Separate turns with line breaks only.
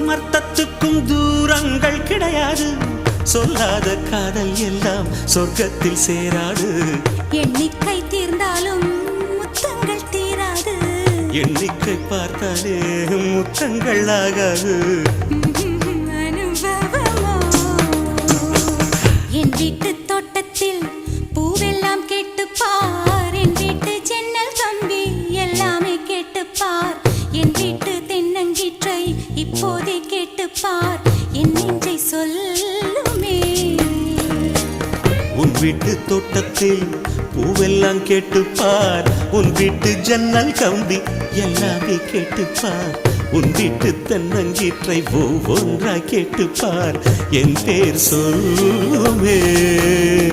சொல்லும் அர்த்தத்துக்கும் தூரங்கள் கிடையாது. சொல்லாத காதல் எல்லாம் சொர்க்கத்தில் சேராது.
எண்ணிக்கை தீர்ந்தாலும் முத்தங்கள் தீராது.
எண்ணிக்கை பார்த்தாலே முத்தங்கள் ஆகாது.
என் வீட்டு தோட்டத்தில் பூவெல்லாம் கேட்டுப்பார். என் வீட்டு ஜன்னல் கம்பி எல்லாமே கேட்டுப்பார். என் வீட்டு தென்னங்கீற்றை இப்போதே கேட்டுப்பார். என் நெஞ்சை சொல்லுமே.
உன் வீட்டு தோட்டத்தில் பூவெல்லாம் கேட்டுப்பார். உன் வீட்டு ஜன்னல் கம்பி எல்லாமே கேட்டுப்பார். உன் வீட்டு தென்னங்கீற்றை ஒவ்வொன்றா கேட்டுப்பார். என் பேர் சொல்லுமே.